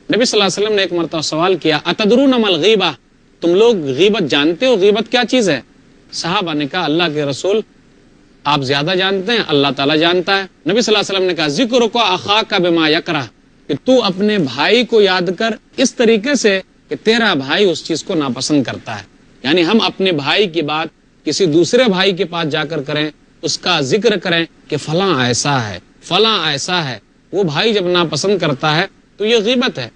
نبی صلی اللہ علیہ وسلم نے ایک مرتبہ سوال کیا اتدرون ما الغیبہ، تم لوگ غیبت جانتے ہو؟ غیبت کیا چیز ہے؟ صحابہ نے کہا اللہ کے رسول آپ زیادہ جانتے ہیں، اللہ تعالیٰ جانتا ہے۔ نبی صلی اللہ علیہ وسلم نے کہا ذکرک اخاک بما یکرہ، کہ تو اپنے بھائی کو یاد کر اس طریقے سے کہ تیرا بھائی اس چیز کو ناپسند کرتا ہے۔ یعنی ہم اپنے بھائی کی بات کسی دوسرے بھائی کے پاس جا کر کریں، اس کا ذکر کریں کہ فلاں ایسا ہے، فلاں ایسا ہے، وہ بھائی جب ناپسند کرتا ہے تو یہ غیبت ہے۔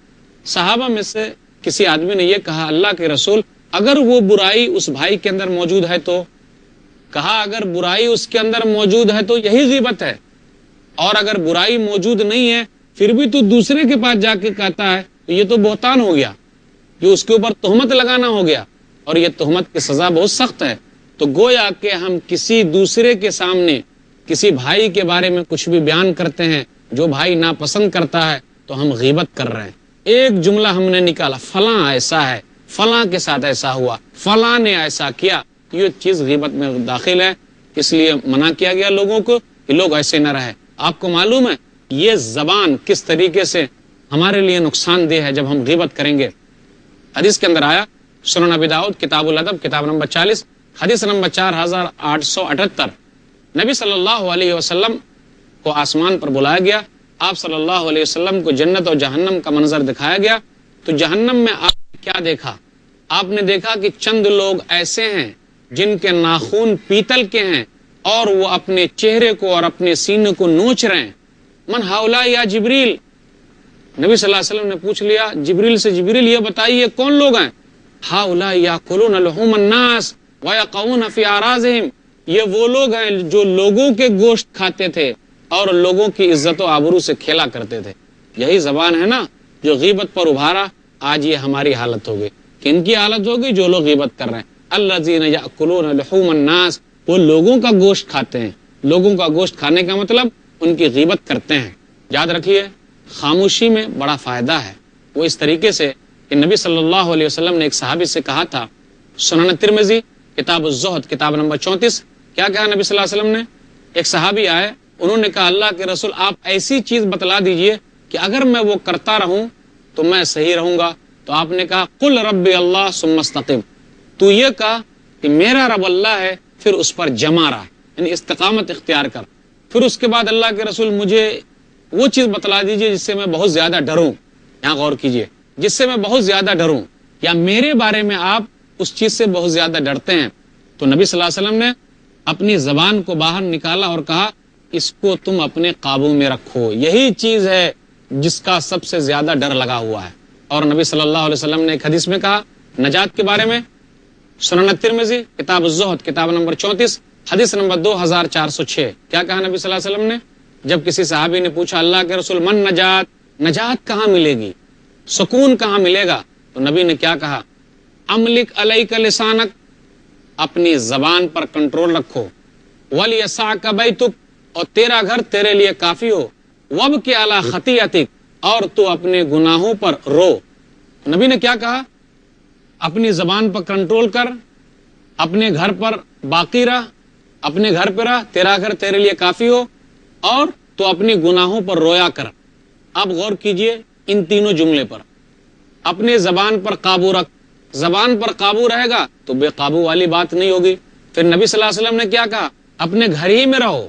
صحابہ میں سے کسی آدمی نے یہ کہا اللہ کے رسول اگر وہ برائی اس بھائی کے اندر موجود ہے تو؟ کہا اگر برائی اس کے اندر موجود ہے تو یہی غیبت ہے، اور اگر برائی موجود نہیں ہے پھر بھی تو دوسرے کے پاس جا کے کہتا ہے تو یہ تو بہتان ہو گیا، یہ اس کے اوپر تہمت لگانا ہو گیا، اور یہ تہمت کی سزا بہت سخت ہے۔ تو گویا کہ ہم کسی دوسرے کے سامنے کسی بھائی کے بارے میں کچھ بھی بیان کرتے ہیں جو بھائی ناپسند کرتا ہے تو ہم غیبت کر رہے ہیں۔ ایک جملہ ہم نے نکالا فلاں ایسا ہے، فلاں کے ساتھ ایسا ہوا، فلاں نے ایسا کیا، یہ چیز غیبت میں داخل ہے، اس لیے منع کیا گیا لوگوں کو کہ لوگ ایسے نہ رہے۔ آپ کو معلوم ہے یہ زبان کس طریقے سے ہمارے لیے نقصان دہ ہے جب ہم غیبت کریں گے۔ حدیث کے اندر آیا سنن ابی داؤد کتاب الادب کتاب نمبر 40 حدیث نمبر 4878، نبی صلی اللہ علیہ وسلم کو آسمان پر بلایا گیا، آپ صلی اللہ علیہ وسلم کو جنت اور جہنم کا منظر دکھایا گیا، تو جہنم میں آپ نے کیا دیکھا؟ آپ نے دیکھا کہ چند لوگ ایسے ہیں جن کے ناخون پیتل کے ہیں اور وہ اپنے چہرے کو اور اپنے سینے کو نوچ رہے ہیں۔ من ہؤلاء یا جبریل، نبی صلی اللہ علیہ وسلم نے پوچھ لیا جبریل سے جبریل یہ بتائیے کون لوگ ہیں؟ ہؤلاء یاکلون لحوم الناس ویقعون فی اعراضہم، یہ وہ لوگ ہیں جو لوگوں کے گوشت کھاتے تھے اور لوگوں کی عزت و آبرو سے کھیلا کرتے تھے۔ یہی زبان ہے نا جو غیبت پر ابھارا، آج یہ ہماری حالت ہوگی۔ کن کی حالت ہوگی؟ جو لوگ غیبت کر رہے ہیں۔ الذین یاکلون لحوم الناس، وہ لوگوں کا گوشت کھاتے ہیں، لوگوں کا گوشت کھانے کا مطلب ان کی غیبت کرتے ہیں۔ یاد رکھیے خاموشی میں بڑا فائدہ ہے۔ وہ اس طریقے سے کہ نبی صلی اللہ علیہ وسلم نے ایک صحابی سے کہا تھا، سنن ترمذی کتاب الزہد کتاب نمبر 34، کیا کہا نبی صلی اللہ علیہ وسلم نے؟ ایک صحابی آئے، انہوں نے کہا اللہ کے رسول آپ ایسی چیز بتلا دیجئے کہ اگر میں وہ کرتا رہوں تو میں صحیح رہوں گا۔ تو آپ نے کہا قل ربی اللہ ثم استقم، تو یہ کہا کہ میرا رب اللہ ہے پھر اس پر جمع رہا، یعنی استقامت اختیار کر۔ پھر اس کے بعد اللہ کے رسول مجھے وہ چیز بتلا دیجئے جس سے میں بہت زیادہ ڈروں، یہاں غور کیجئے، جس سے میں بہت زیادہ ڈروں، یا میرے بارے میں آپ اس چیز سے بہت زیادہ ڈرتے ہیں۔ تو نبی صلی اللہ علیہ وسلم نے اپنی زبان کو باہر نکالا اور کہا اس کو تم اپنے قابو میں رکھو، یہی چیز ہے جس کا سب سے زیادہ ڈر لگا ہوا ہے۔ اور نبی صلی اللہ علیہ وسلم نے ایک حدیث میں کہا نجات کے بارے میں، سنن ترمذی کتاب الزہد کتاب نمبر 34 حدیث نمبر 2406، کیا کہا نبی صلی اللہ علیہ وسلم نے؟ جب کسی صحابی نے پوچھا اللہ کے رسول من نجات، نجات کہاں ملے گی، سکون کہاں ملے گا؟ تو نبی نے کیا کہا؟ املک علیک لسانک، اپنی زبان پر کنٹرول رکھو، ولیسعک بیتک، اور تیرا گھر تیرے لیے کافی ہو، وابکی علی خطیئتک، اور تو اپنے گناہوں پر رو۔ نبی نے کیا کہا؟ اپنی زبان پر کنٹرول کر، اپنے گھر پر باقی رہ، اپنے گھر پہ رہ، تیرا گھر تیرے لیے کافی ہو، اور تو اپنی گناہوں پر رویا کر۔ اب غور کیجئے ان تینوں جملے پر، اپنے زبان پر قابو رکھ، زبان پر قابو رہے گا تو بے قابو والی بات نہیں ہوگی۔ پھر نبی صلی اللہ علیہ وسلم نے کیا کہا؟ اپنے گھر ہی میں رہو۔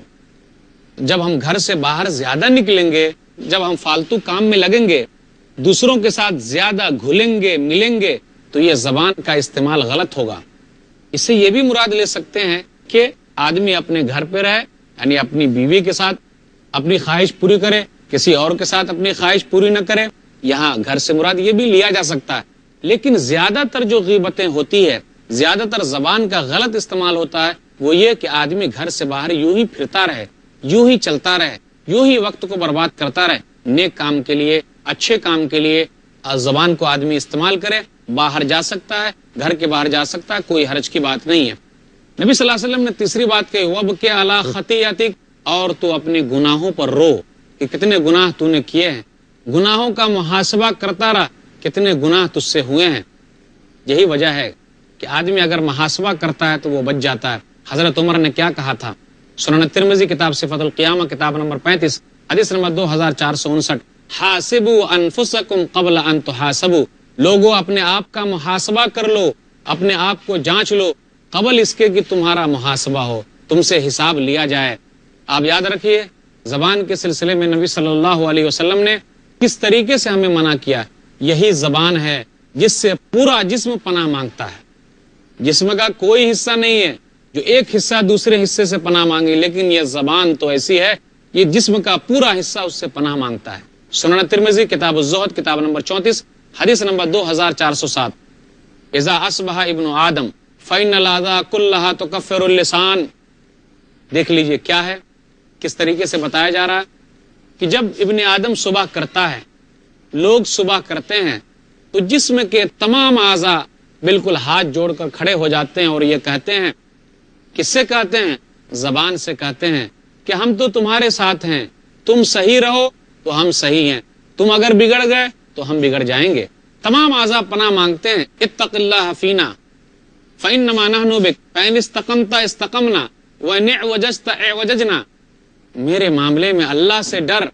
جب ہم گھر سے باہر زیادہ نکلیں گے، جب ہم فالتو کام میں لگیں گے، دوسروں کے ساتھ زیادہ گھلیں گے ملیں گے، تو یہ زبان کا استعمال غلط ہوگا۔ اس سے یہ بھی مراد لے سکتے ہیں کہ آدمی اپنے گھر پہ رہے، یعنی اپنی بیوی کے ساتھ اپنی خواہش پوری کرے، کسی اور کے ساتھ اپنی خواہش پوری نہ کرے، یہاں گھر سے مراد یہ بھی لیا جا سکتا ہے۔ لیکن زیادہ تر جو غیبتیں ہوتی ہے، زیادہ تر زبان کا غلط استعمال ہوتا ہے، وہ یہ کہ آدمی گھر سے باہر یوں ہی پھرتا رہے، یوں ہی چلتا رہے، یوں ہی وقت کو برباد کرتا رہے۔ نیک کام کے لیے، اچھے کام کے لیے زبان کو آدمی استعمال کرے، باہر جا سکتا ہے، گھر کے باہر جا سکتا ہے، کوئی حرج کی بات نہیں ہے۔ نبی صلی اللہ علیہ وسلم نے تیسری بات کہی وابکی علی خطیئتک، اور تو اپنے گناہوں پر رو کہ کتنے گناہ تو نے کیے ہیں، گناہوں کا محاسبہ کرتا رہا، کتنے گناہ تجھ سے ہوئے ہیں۔ یہی وجہ ہے کہ آدمی اگر محاسبہ کرتا ہے تو وہ بچ جاتا ہے۔ حضرت عمر نے کیا کہا تھا؟ سنن ترمذی کتاب صفت القیامہ کتاب نمبر 35 حدیث نمبر 2459، حاسبوا انفسکم قبل ان تحاسبوا، لوگوں اپنے آپ کا محاسبہ کر لو، اپنے آپ کو جانچ لو قبل اس کے کہ تمہارا محاسبہ ہو، تم سے حساب لیا جائے۔ آپ یاد رکھیے زبان کے سلسلے میں نبی صلی اللہ علیہ وسلم نے کس طریقے سے ہمیں منع کیا۔ یہی زبان ہے جس سے پورا جسم پناہ مانگتا ہے۔ جسم کا کوئی حصہ نہیں ہے جو ایک حصہ دوسرے حصے سے پناہ مانگے، لیکن یہ زبان تو ایسی ہے، یہ جسم کا پورا حصہ اس سے پناہ مانگتا ہے۔ سنن ترمذی کتاب الزہد کتاب نمبر 34 حدیث نمبر 2407، اذا اصبح ابن آدم فإن الأعضاء كلها تكفر اللسان۔ دیکھ لیجئے کیا ہے، کس طریقے سے بتایا جا رہا ہے کہ جب ابن آدم صبح کرتا ہے، لوگ صبح کرتے ہیں تو جسم کے تمام اعضاء بالکل ہاتھ جوڑ کر کھڑے ہو جاتے ہیں اور یہ کہتے ہیں، کس سے کہتے ہیں؟ زبان سے کہتے ہیں کہ ہم تو تمہارے ساتھ ہیں، تم صحیح رہو تو ہم صحیح ہیں، تم اگر بگڑ گئے تو ہم بگڑ جائیں گے۔ تمام اعضاء پناہ مانگتے ہیں، اتق اللہ فینا فإنما نحن بک فإن استقمت استقمنا وإن اعوججت اعوججنا۔ میرے معاملے میں اللہ سے ڈر،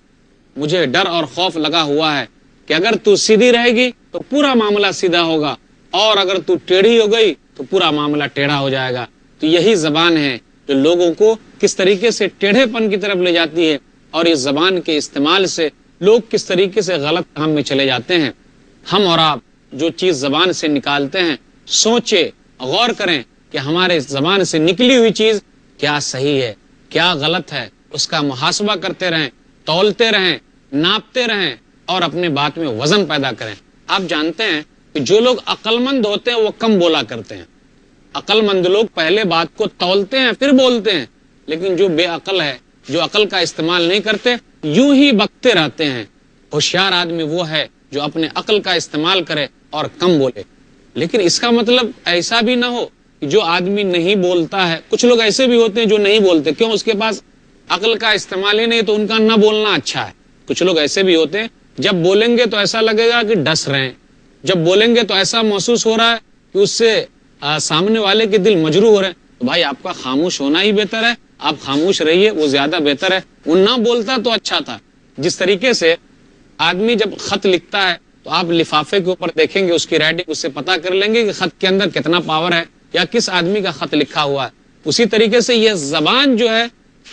مجھے ڈر اور خوف لگا ہوا ہے کہ اگر تو سیدھی رہے گی تو پورا معاملہ سیدھا ہوگا، اور اگر تو ٹیڑھی ہو گئی تو پورا معاملہ ٹیڑھا ہو جائے گا۔ تو یہی زبان ہے جو لوگوں کو کس طریقے سے ٹیڑھے پن کی طرف لے جاتی ہے، اور اس زبان کے استعمال سے لوگ کس طریقے سے غلط کام میں چلے جاتے ہیں۔ ہم اور آپ جو چیز زبان سے نکالتے ہیں، سوچے غور کریں کہ ہمارے زبان سے نکلی ہوئی چیز کیا صحیح ہے کیا غلط ہے، اس کا محاسبہ کرتے رہیں، تولتے رہیں، ناپتے رہیں اور اپنے بات میں وزن پیدا کریں۔ آپ جانتے ہیں کہ جو لوگ عقل مند ہوتے ہیں وہ کم بولا کرتے ہیں۔ عقل مند لوگ پہلے بات کو تولتے ہیں پھر بولتے ہیں، لیکن جو بے عقل ہے، جو عقل کا استعمال نہیں کرتے، یوں ہی بکتے رہتے ہیں۔ ہوشیار آدمی وہ ہے جو اپنے عقل کا استعمال کرے اور کم بولے۔ لیکن اس کا مطلب ایسا بھی نہ ہو کہ جو آدمی نہیں بولتا ہے، کچھ لوگ ایسے بھی ہوتے ہیں جو نہیں بولتے، کیوں؟ اس کے پاس عقل کا استعمال ہی نہیں، تو ان کا نہ بولنا اچھا ہے۔ کچھ لوگ ایسے بھی ہوتے ہیں جب بولیں گے تو ایسا لگے گا کہ ڈس رہے ہیں، جب بولیں گے تو ایسا محسوس ہو رہا ہے کہ اس سے سامنے والے کے دل مجروح ہو رہے ہیں۔ تو بھائی آپ کا خاموش ہونا ہی بہتر ہے، آپ خاموش رہیے، وہ زیادہ بہتر ہے۔ وہ نہ بولتا تو اچھا تھا۔ جس طریقے سے آدمی جب خط لکھتا ہے تو آپ لفافے کے اوپر دیکھیں گے اس کی رائٹنگ، اس سے پتا کر لیں گے کہ خط کے اندر کتنا پاور ہے یا کس آدمی کا خط لکھا ہوا ہے۔ اسی طریقے سے یہ زبان جو ہے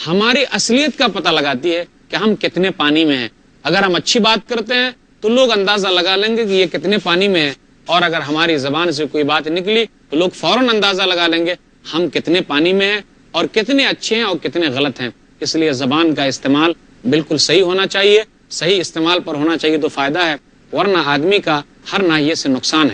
ہماری اصلیت کا پتہ لگاتی ہے کہ ہم کتنے پانی میں ہیں۔ اگر ہم اچھی بات کرتے ہیں تو لوگ اندازہ لگا لیں گے کہ یہ کتنے پانی میں ہے، اور اگر ہماری زبان سے کوئی بات نکلی تو لوگ فوراً اندازہ لگا لیں گے ہم کتنے پانی میں ہیں اور کتنے اچھے ہیں اور کتنے غلط ہیں۔ اس لیے زبان کا استعمال بالکل صحیح ہونا چاہیے، صحیح استعمال پر ہونا چاہیے تو فائدہ ہے، ورنہ آدمی کا ہر ناحیے سے نقصان ہے۔